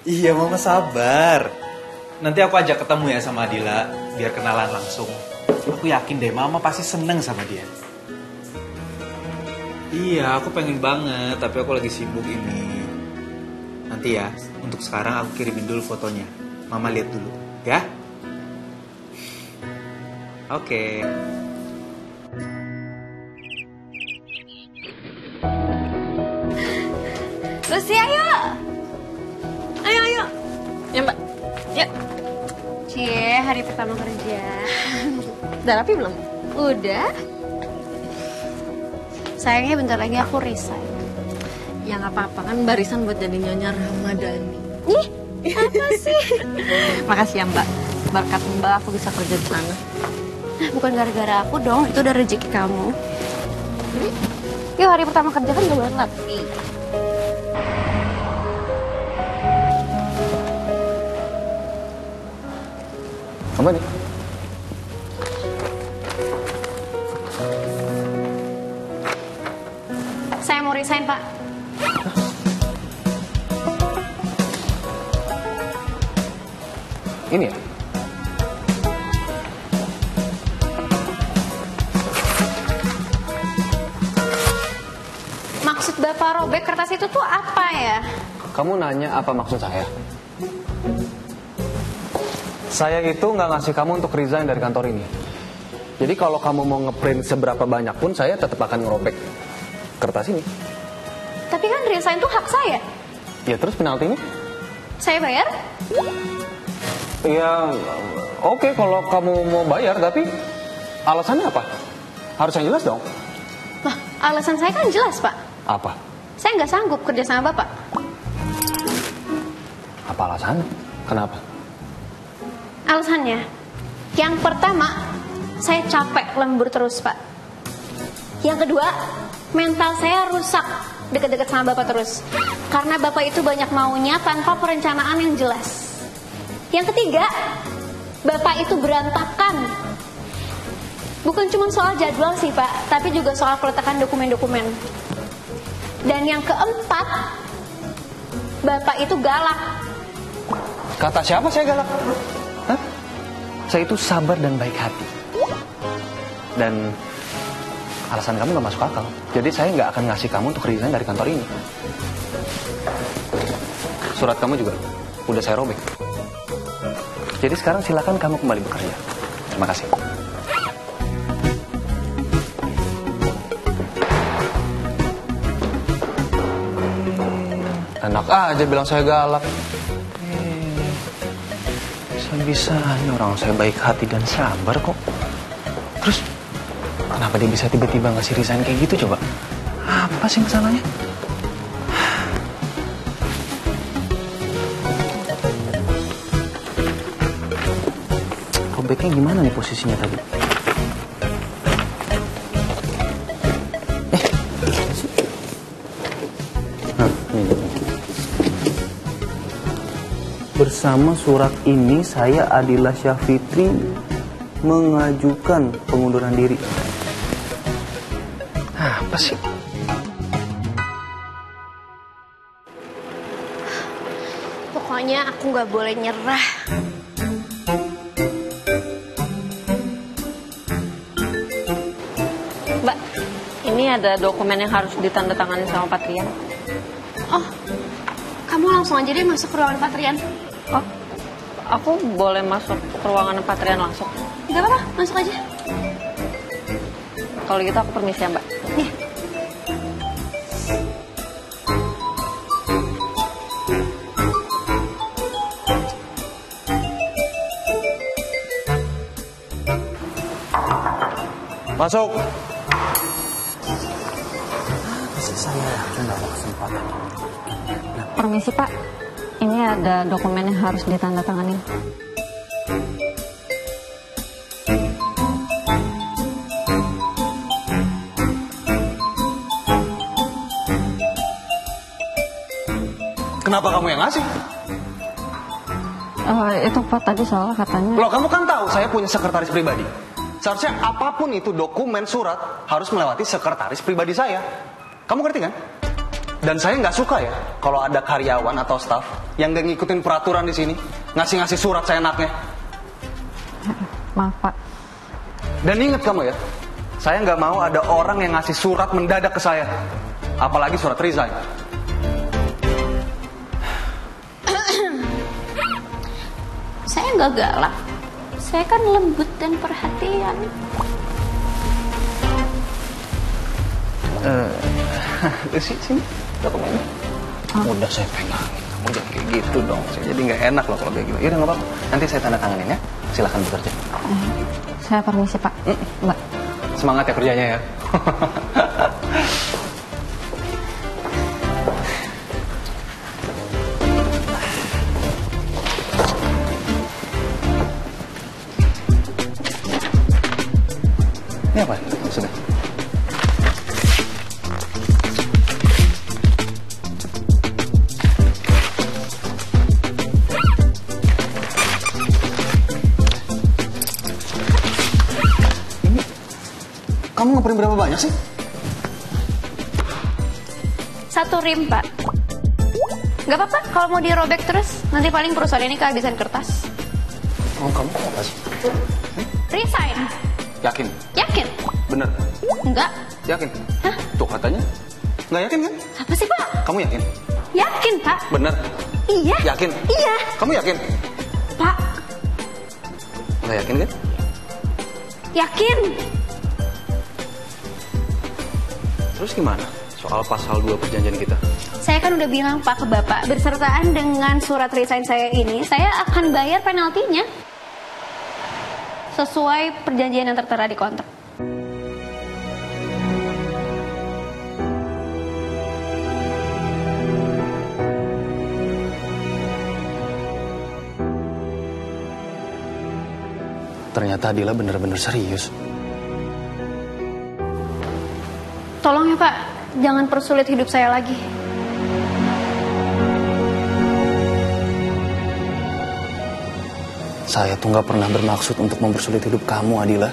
Iya, Mama sabar. Nanti aku ajak ketemu ya sama Adila, biar kenalan langsung. Aku yakin deh, Mama pasti seneng sama dia. Iya, aku pengen banget, tapi aku lagi sibuk ini. Nanti ya, untuk sekarang aku kirimin dulu fotonya. Mama lihat dulu, ya? Oke. Lucy, ayo. Ayo. Ya, Mbak. Ya. Cie, hari pertama kerja. Udah rapi belum? Udah. Sayangnya bentar lagi aku resign. Ya nggak apa-apa kan barisan buat jadi Nyonya Ramadhani. Ih, apa sih? Makasih ya Mbak. Berkat Mbak aku bisa kerja di sana. Nah, bukan gara-gara aku dong, itu udah rezeki kamu. Yuk, hari pertama kerja kan gak banget. Apa nih? Saya mau resign, Pak. Ini ya? Maksud Bapak robek kertas itu tuh apa ya? Kamu nanya apa maksud saya? Saya itu nggak ngasih kamu untuk resign dari kantor ini. Jadi kalau kamu mau ngeprint seberapa banyak pun, saya tetap akan ngerobek kertas ini. Tapi kan resign tuh hak saya. Ya terus penaltinya? Saya bayar? Ya oke kalau kamu mau bayar, tapi alasannya apa? Harus yang jelas dong. Lah, alasan saya kan jelas, Pak. Apa? Saya nggak sanggup kerja sama Bapak. Apa alasannya? Kenapa? Alasannya, yang pertama, saya capek lembur terus, Pak. Yang kedua, mental saya rusak deket-deket sama Bapak terus. Karena Bapak itu banyak maunya tanpa perencanaan yang jelas. Yang ketiga, Bapak itu berantakan. Bukan cuma soal jadwal sih, Pak, tapi juga soal peletakan dokumen-dokumen. Dan yang keempat, Bapak itu galak. Kata siapa saya galak? Hah? Saya itu sabar dan baik hati. Dan alasan kamu gak masuk akal. Jadi saya gak akan ngasih kamu untuk resign dari kantor ini. Surat kamu juga udah saya robek. Jadi sekarang silakan kamu kembali bekerja. Terima kasih. Enak aja bilang saya galak. Bisa-bisanya orang saya baik hati dan sabar kok. Terus kenapa dia bisa tiba-tiba ngasih resign kayak gitu coba? Apa sih masalahnya? Robeknya gimana nih posisinya tadi? Ini. Bersama surat ini saya Adila Syafitri mengajukan pengunduran diri. Apa sih? Pokoknya aku nggak boleh nyerah. Mbak, ini ada dokumen yang harus ditandatangani sama Pak Trian. Oh, kamu langsung aja deh masuk ke ruangan Pak Trian. Oh, aku boleh masuk ke ruangan Pak Trian langsung? Gak apa-apa, masuk aja. Kalau gitu aku permisi ya Mbak. Nih. Masuk. Bisa saya nggak ada kesempatan. Permisi Pak, ini ada dokumen yang harus ditandatangani. Kenapa kamu yang ngasih? Itu Pak tadi soalnya katanya. Loh, kamu kan tahu saya punya sekretaris pribadi. Seharusnya apapun itu dokumen surat harus melewati sekretaris pribadi saya. Kamu ngerti kan? Dan saya nggak suka ya kalau ada karyawan atau staf yang nggak ngikutin peraturan di sini, ngasih surat seenaknya. Maaf Pak. Dan ingat kamu ya, saya nggak mau ada orang yang ngasih surat mendadak ke saya, apalagi surat resign. Saya nggak galak. Saya kan lembut dan perhatian. Sini dokumennya. Udah saya pegangin, kamu jangan kayak gitu dong. Saya jadi nggak enak loh kalau kayak gitu. Yaudah nggak apa-apa, nanti saya tanda tanganin ya. Silahkan bekerja. Saya permisi Pak. Mbak. Semangat ya kerjanya ya. Ini apa? Sudah. Kamu ngeprint berapa banyak sih? 1 rim, Pak. Gak apa-apa kalau mau dirobek terus. Nanti paling perusahaan ini kehabisan kertas. Oh, kamu apa sih? Resign. Yakin? Yakin? Bener? Enggak. Yakin? Hah? Tuh katanya. Nggak yakin kan? Apa sih, Pak? Kamu yakin? Yakin, Pak. Bener? Iya. Yakin? Iya. Kamu yakin? Pak, Nggak yakin kan? yakin. Terus gimana soal pasal 2 perjanjian kita? Saya kan udah bilang Pak ke Bapak, bersertaan dengan surat resign saya ini, saya akan bayar penaltinya. Sesuai perjanjian yang tertera di kontrak. Ternyata Adila bener-bener serius. Tolong ya Pak, jangan persulit hidup saya lagi. Saya tuh nggak pernah bermaksud untuk mempersulit hidup kamu, Adila.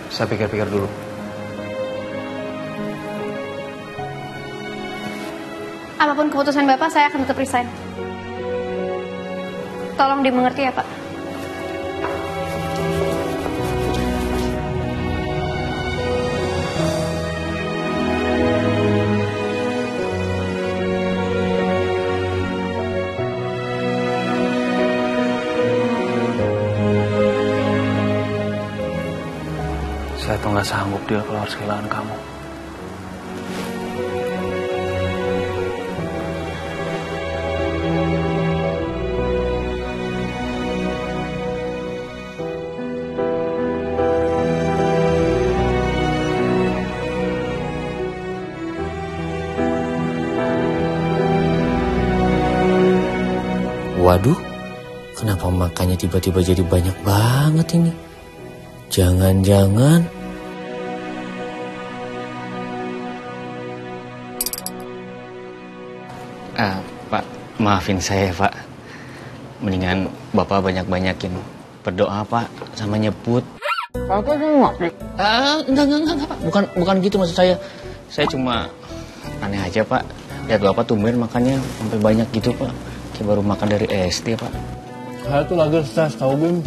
Saya pikir-pikir dulu. Apapun keputusan Bapak, saya akan tetap resign. Tolong dimengerti ya Pak. Saya tuh nggak sanggup dia kalau harus kehilangan kamu. Waduh, kenapa makannya tiba-tiba jadi banyak banget ini? Jangan-jangan... Pak, maafin saya Pak. Mendingan Bapak banyak-banyakin berdoa Pak, sama nyebut. Aku cuma Enggak Pak. Bukan gitu maksud saya. Saya cuma aneh aja Pak. Lihat Bapak tumben makannya sampai banyak gitu Pak. Kayak baru makan dari SD Pak. saya tuh lagi stres tau Bim.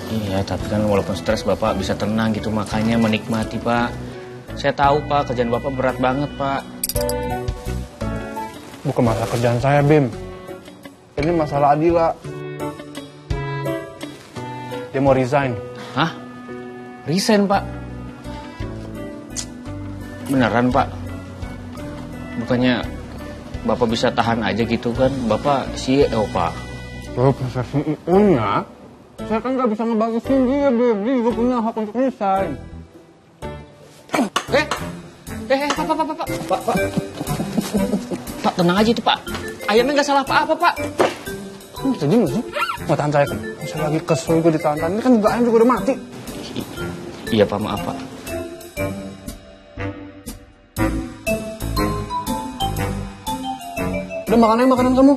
Iya, tapi kan walaupun stres Bapak bisa tenang gitu makannya, menikmati Pak. Saya tahu Pak, kerjaan Bapak berat banget Pak. Bukan masalah kerjaan saya, Bim. Ini masalah Adila. Dia mau resign. Hah? Resign Pak? Beneran Pak? Bukannya Bapak bisa tahan aja gitu kan? Bapak CEO Pak. Loh, proses CEO-nya, saya kan nggak bisa ngebatasin dia, Bim. Dia juga punya hak untuk resign. Pak, tenang aja itu Pak. Ayamnya nggak salah apa-apa Pak. Kamu bisa diem sih? Mau tahan saya kan? Saya lagi kesel gue ditahan-tahan. Ini kan juga ayam juga udah mati. Iya Pak, maaf Pak. Udah makanan kamu.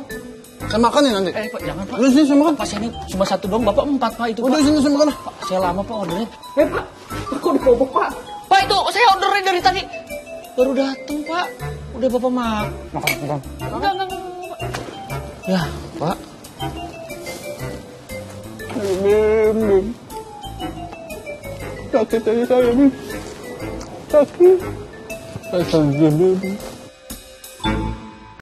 Saya makan ya nanti. Pak, jangan Pak. Udah sini saya makan. Pak, saya ini cuma 1 doang, Bapak 4 Pak itu Pak. Udah sini saya makan. Pak, saya lama Pak ordernya. Pak. kerupuk, Pak. Pak, itu saya orderin dari tadi. Baru datang, Pak. Udah Bapak makan. Makan. Enggak. Ya, Pak. Bim. Sakit aja saya, Bim. Sakit. Bim.